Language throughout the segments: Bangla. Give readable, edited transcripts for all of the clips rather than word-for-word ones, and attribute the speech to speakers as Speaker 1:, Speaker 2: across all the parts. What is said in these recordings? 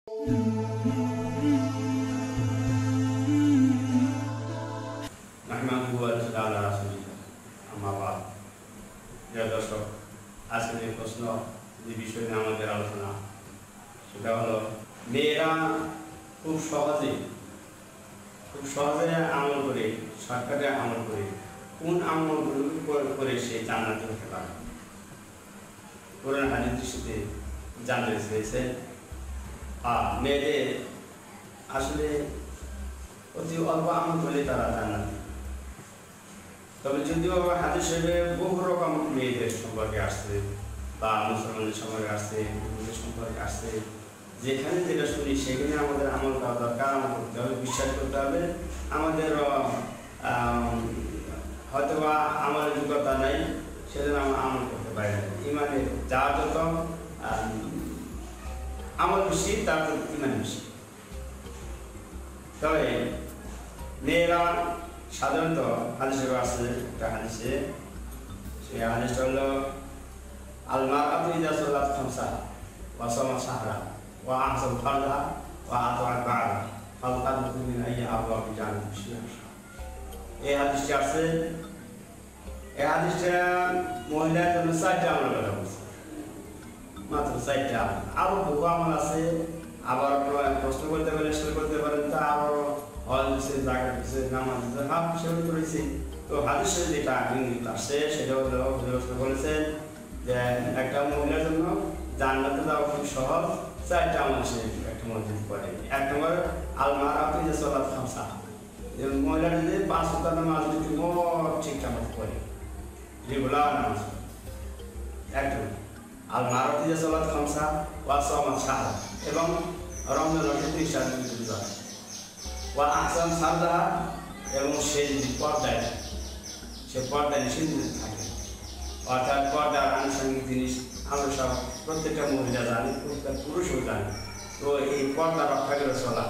Speaker 1: দর্শক, আজকের এই প্রশ্ন যে বিষয় নিয়ে আমাদের আলোচনা, সেটা হলো মেয়েরা খুব সহজে আমল করে, শর্টকাটে আমল করে কোন আমলগুলো করে সে জান্নাতি হতে পারে। কোরআন হাদিস দৃষ্টিতে জানতে চেয়েছে মেয়েদের আসলে অতি অল্প আমল করলে তারা জান্নাতি। তবে যদিও হাদিস শরীফে বহু রকম মেয়েদের সম্পর্কে আসছে বা মুসলমানদের সম্পর্কে আসছে, হিন্দুদের সম্পর্কে আসছে, যেখানে যেটা শুনি সেখানে আমাদের আমল করা দরকার, আমল করতে হবে, বিশ্বাস করতে হবে। আমাদের হয়তো বা আমলের যোগ্যতা নাই, সেজন্য আমরা আমল করতে পারি না। ইমানের যার যত আমল বেশি তার যত ইমান বেশি। তবে মেয়েরা সাধারণত হাদিসে আছে, একটা হাদিসে, সেই হাদিসটা হলো আল মারআতু ইযা সাল্লাত খামসাহা ওয়া সামাত শাহরাহা ওয়া আহসানাত ফারজাহা ওয়া আতাআত বা'লাহা ফালতাদখুলু মিন আইয়ি আবওয়াবিল জান্নাতি শি'আ। এই হাদিসটা আছে, এই হাদিসটা মহিলাদের জন্য 4টা আমল কথা বলছে, মাত্র 4টা। আরো বহু আমল আছে, আবার প্রশ্ন করতে পারেন, শেয়ার করতে পারেন, তা আরো তো হাদিসে যেটা ইঙ্গিত আসছে সেটা হলো বলেছেন যে একটা মহিলার জন্য জান্নাতে যাওয়া খুব সহজ। 4টা আমল সে একটা মসজিদ করে। 1 নম্বর আল মারআতু ইযা সাল্লাত খামসাহা, মহিলা যদি 5 ওয়াক্ত নামাজ ঠিকঠাক মতো পড়ে, রেগুলার নামাজ। 1 আল মারআতু ইযা সাল্লাত খামসাহা ওয়া সামাত শাহরাহা, এবং রমজান মাসে 30 টা দিন যায়। ওয়া আহসানাত ফারজাহা, এবং সে পর্দায় নিষিদ্ধ থাকে। অর্থাৎ পর্দার আনুষঙ্গিক জিনিস আমরা সব প্রত্যেকটা মহিলা জানি, প্রত্যেকটা পুরুষও জানি। তো এই পর্দা রক্ষা করে চলা।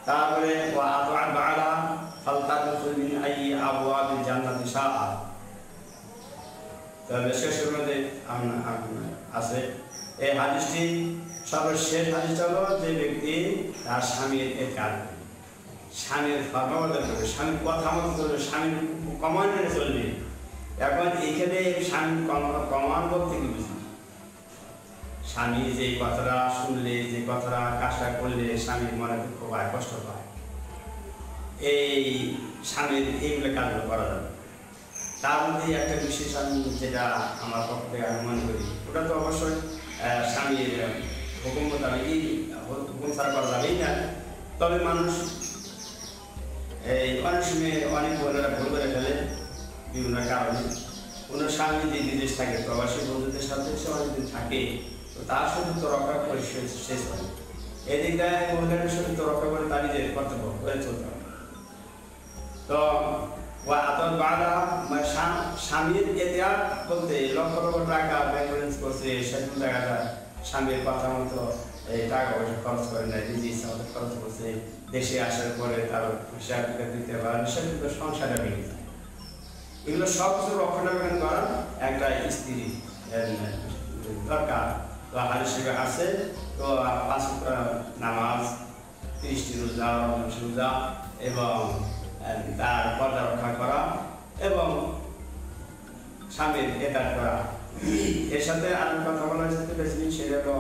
Speaker 1: তারপরে ওয়া আতাআত বা'লাহা ফালতাদখুলু মিন আইয়ি আবওয়াবিল জান্নাতি শাআ। তবে শেষের মধ্যে আছে এই হাদিসটি, সর্বশেষ হাদিসটা হলো যে ব্যক্তি তার স্বামীর একার, স্বামীর ফরমাবর্তন করবে, স্বামীর কথা মতো চলবে, স্বামীর কমান্ড মেনে চলবে। এখন এইখানে স্বামীর কমান্ড বলতে কি বুঝি? স্বামী যে কথাটা শুনলে, যে কথাটা কাজটা করলে স্বামীর মনে দুঃখ পায়, কষ্ট পায়, এই স্বামীর এইগুলো কাজগুলো করা যাবে। তার মধ্যে একটা বিশেষ আমি যেটা আমার পক্ষ থেকে আমি মনে করি, ওটা তো অবশ্যই স্বামীর হুকুম মোতাবেকই, হুকুম ছাড়া করা যাবেই না। তবে মানুষ অনেক সময় অনেক বোনেরা ভুল করে ফেলে বিভিন্ন কারণে। কোনো স্বামী যে বিদেশ থাকে, প্রবাসী বন্ধুদের সাথে সে অনেকদিন থাকে, তো তার সাথে তো রক্ষা করে শেষ হয়। এদিকটায় মহিলাদের সাথে তো রক্ষা করে তার নিজের কর্তব্য করে চলতে হবে। তো ওয়া আতাআত বা'লাহা, স্বামীর এতিয়াত বলতে লক্ষ লক্ষ টাকা ব্যাংক ব্যালেন্স করছে, সেসব টাকাটা স্বামীর কথা মতো এই টাকা পয়সা খরচ করে নেয়, নিজে ইচ্ছা মতো খরচ করছে। দেশে আসার পরে তার হিসাব দিতে পারে, সেটা সংসারটা ভেঙে যায়। এগুলো সব কিছু রক্ষণাবেক্ষণ করার একটা স্ত্রী দরকার। তো হাদিস শরীফে আছে, তো 5 ওয়াক্ত নামাজ, 30টি রোজা, এবং তার পর্দা রক্ষা করা এবং স্বামীর এতাত করা। এর সাথে আর কথা বলা হয়েছে, সেটা তো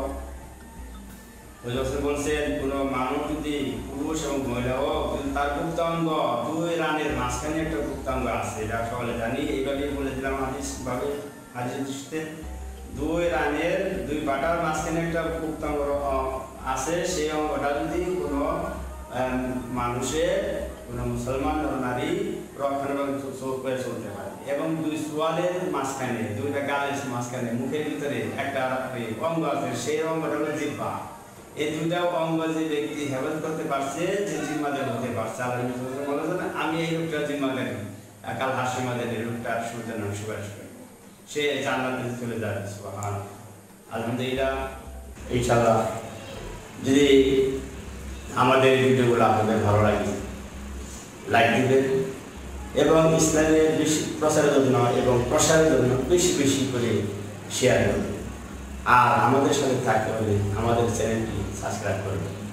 Speaker 1: বলছেন কোনো মানুষ যদি পুরুষ এবং মহিলা হোক, তার গুপ্তাঙ্গ 2 রানের মাঝখানে একটা গুপ্তাঙ্গ আছে, এটা সকলে জানি। এইভাবেই বলে দিলাম হাদিসে 2 রানের 2 পাটার মাঝখানে একটা গুপ্তাঙ্গ আছে। সেই অঙ্গটা যদি কোনো মানুষের, কোনো মুসলমান নারী রক্ষণাবেক্ষণ করে চলতে পারে, এবং 2 সোয়ালের মাঝখানে, 2টা গালের মাঝখানে, মুখের ভিতরে একটা অঙ্গ আছে, সেই অঙ্গটা হলো জিহ্বা। এই 2টা অঙ্গ যে ব্যক্তি হেফাজত করতে পারছে, যে জিম্মাদার হতে পারছে, আমি এই লোকটা জিম্মাদার, কাল হাসিমাদের এই লোকটার সুবিধার নাম সুপারিশ করি, সে জান্নাতে চলে যাবে। সুবহানাল্লাহ, আলহামদুলিল্লাহ। ইনশাআল্লাহ যদি আমাদের ভিডিওগুলো আপনাদের ভালো লাগে, লাইক দিবেন এবং ইসলামের প্রচারের জন্য এবং প্রসারের জন্য বেশি বেশি করে শেয়ার করবেন। আর আমাদের সাথে থাকতে হলে আমাদের চ্যানেলটি
Speaker 2: সাবস্ক্রাইব করবেন।